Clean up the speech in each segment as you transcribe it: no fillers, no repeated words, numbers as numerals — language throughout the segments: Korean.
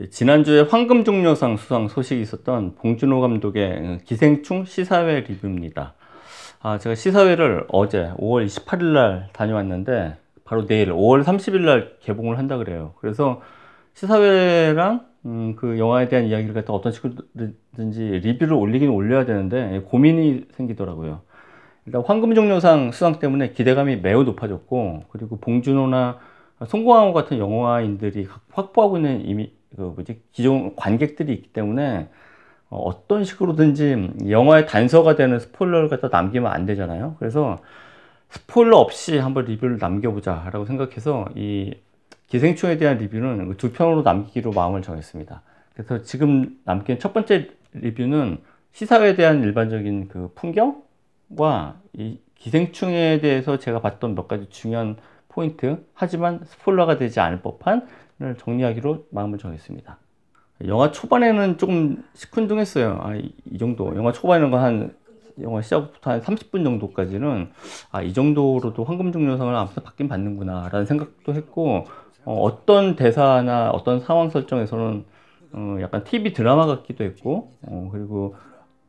지난주에 황금종려상 수상 소식이 있었던 봉준호 감독의 기생충 시사회 리뷰입니다. 제가 시사회를 어제 5월 28일 날 다녀왔는데 바로 내일 5월 30일 날 개봉을 한다 그래요. 그래서 시사회랑 그 영화에 대한 이야기를 갖다 어떤 식으로든지 리뷰를 올리긴 올려야 되는데 고민이 생기더라고요. 일단 황금종려상 수상 때문에 기대감이 매우 높아졌고, 그리고 봉준호나 송강호 같은 영화인들이 확보하고 있는 이미 기존 관객들이 있기 때문에 어떤 식으로든지 영화의 단서가 되는 스포일러를 갖다 남기면 안 되잖아요. 그래서 스포일러 없이 한번 리뷰를 남겨보자 라고 생각해서 이 기생충에 대한 리뷰는 두 편으로 남기기로 마음을 정했습니다. 그래서 지금 남긴 첫 번째 리뷰는 시사회에 대한 일반적인 그 풍경과 이 기생충에 대해서 제가 봤던 몇 가지 중요한 포인트, 하지만 스포일러가 되지 않을 법한을 정리하기로 마음을 정했습니다. 영화 초반에는 조금 시큰둥했어요. 이 정도. 영화 초반에는 영화 시작부터 한 30분 정도까지는 이 정도로도 황금종려상을 아무튼 받긴 받는구나 라는 생각도 했고, 어떤 대사나 어떤 상황 설정에서는 약간 TV 드라마 같기도 했고, 그리고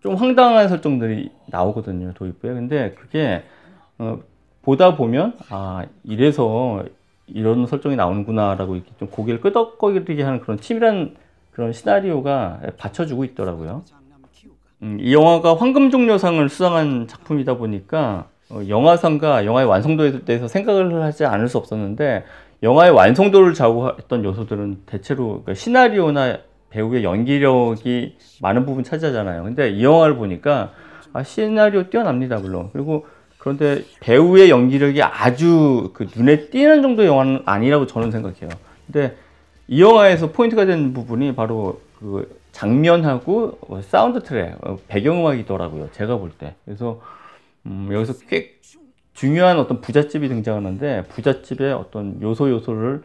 좀 황당한 설정들이 나오거든요, 도입부에. 근데 그게 보다 보면 이래서 이런 설정이 나오는구나 라고 이렇게 좀 고개를 끄덕거리게 하는 그런 치밀한 그런 시나리오가 받쳐주고 있더라고요. 이 영화가 황금종려상을 수상한 작품이다 보니까 영화상과 영화의 완성도에 대해서 생각을 하지 않을 수 없었는데, 영화의 완성도를 좌우했던 요소들은 대체로 그러니까 시나리오나 배우의 연기력이 많은 부분 차지하잖아요. 근데 이 영화를 보니까 시나리오 뛰어납니다, 물론. 그리고 그런데 배우의 연기력이 아주 그 눈에 띄는 정도의 영화는 아니라고 저는 생각해요. 근데 이 영화에서 포인트가 되는 부분이 바로 그 장면하고 사운드 트랙, 배경음악이더라고요, 제가 볼 때. 그래서 여기서 꽤 중요한 어떤 부잣집이 등장하는데, 부잣집의 어떤 요소를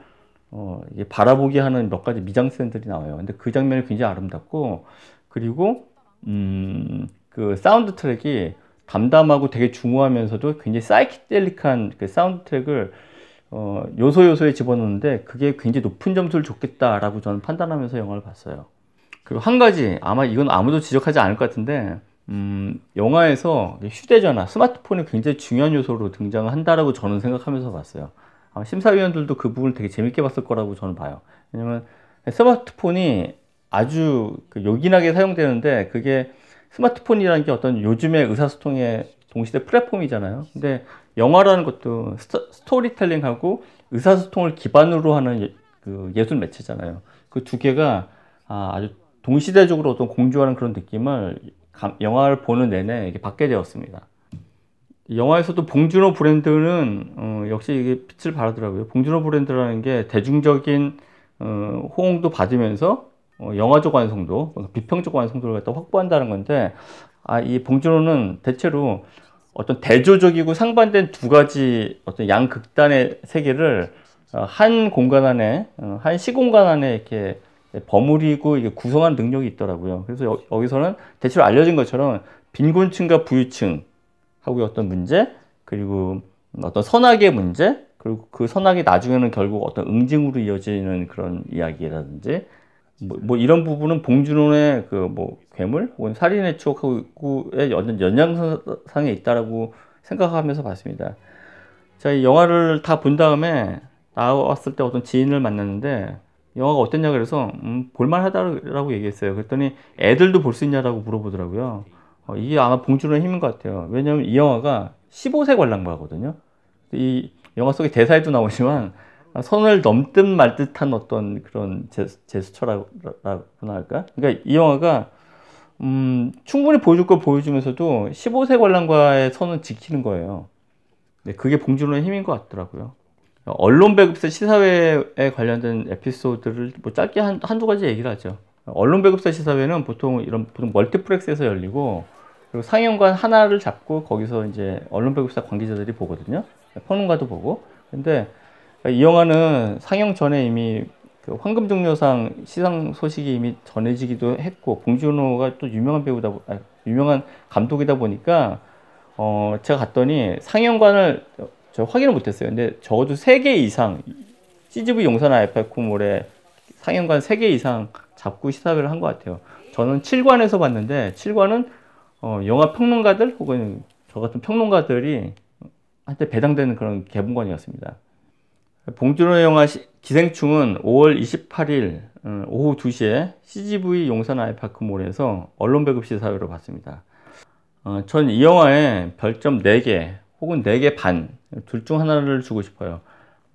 이게 바라보게 하는 몇 가지 미장센들이 나와요. 근데 그 장면이 굉장히 아름답고, 그리고 그 사운드 트랙이 담담하고 되게 중후하면서도 굉장히 사이키델릭한 그 사운드 트랙을 요소에 집어넣는데, 그게 굉장히 높은 점수를 줬겠다라고 저는 판단하면서 영화를 봤어요. 그리고 한 가지, 아마 이건 아무도 지적하지 않을 것 같은데, 영화에서 휴대전화, 스마트폰이 굉장히 중요한 요소로 등장한다라고 저는 생각하면서 봤어요. 아마 심사위원들도 그 부분을 되게 재밌게 봤을 거라고 저는 봐요. 왜냐면 스마트폰이 아주 요긴하게 사용되는데, 그게 스마트폰이라는 게 어떤 요즘의 의사소통의 동시대 플랫폼이잖아요. 근데 영화라는 것도 스토리텔링하고 의사소통을 기반으로 하는 그 예술 매체잖아요. 그 두 개가 아주 동시대적으로 어떤 공조하는 그런 느낌을 영화를 보는 내내 이게 받게 되었습니다. 영화에서도 봉준호 브랜드는 역시 이게 빛을 발하더라고요. 봉준호 브랜드라는 게 대중적인 호응도 받으면서 영화적 완성도, 비평적 완성도를 갖다 확보한다는 건데, 이 봉준호는 대체로 어떤 대조적이고 상반된 두 가지 어떤 양극단의 세계를 한 공간 안에, 한 시공간 안에 이렇게 버무리고 이게 구성하는 능력이 있더라고요. 그래서 여기서는 대체로 알려진 것처럼 빈곤층과 부유층하고의 어떤 문제, 그리고 어떤 선악의 문제, 그리고 그 선악이 나중에는 결국 어떤 응징으로 이어지는 그런 이야기라든지, 뭐 이런 부분은 봉준호의 괴물 혹은 살인의 추억하고의 연장선상에 있다라고 생각하면서 봤습니다. 자, 이 영화를 다 본 다음에 나왔을 때 어떤 지인을 만났는데, 영화가 어땠냐 그래서 볼만하다라고 얘기했어요. 그랬더니 애들도 볼 수 있냐라고 물어보더라고요. 이게 아마 봉준호의 힘인 것 같아요. 왜냐하면 이 영화가 15세 관람가거든요. 이 영화 속에 대사에도 나오지만 선을 넘듯 말 듯한 어떤 그런 제스처라고나 할까? 그러니까 이 영화가 충분히 보여줄 걸 보여주면서도 15세 관람가의 선은 지키는 거예요. 네, 그게 봉준호의 힘인 것 같더라고요. 언론 배급사 시사회에 관련된 에피소드를 짧게 한두 가지 얘기를 하죠. 언론 배급사 시사회는 보통 멀티플렉스에서 열리고, 그리고 상영관 하나를 잡고 거기서 이제 언론 배급사 관계자들이 보거든요. 평론가도 보고. 근데 이 영화는 상영 전에 이미 그 황금종려상 시상 소식이 이미 전해지기도 했고, 봉준호가 또 유명한 감독이다 보니까 제가 갔더니 상영관을 저 확인을 못했어요. 근데 적어도 3개 이상 CGV 용산 아이파크몰에 상영관 3개 이상 잡고 시사회를 한 것 같아요. 저는 7관에서 봤는데 7관은 영화 평론가들 혹은 저 같은 평론가들이 한테 배당되는 그런 개봉관이었습니다. 봉준호 영화 기생충은 5월 28일 오후 2시에 CGV 용산 아이파크몰에서 언론 배급 시사회로 봤습니다. 전 이 영화에 별점 4개 혹은 4개 반 둘 중 하나를 주고 싶어요.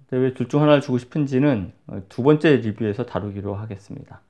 근데 왜 둘 중 하나를 주고 싶은지는 두 번째 리뷰에서 다루기로 하겠습니다.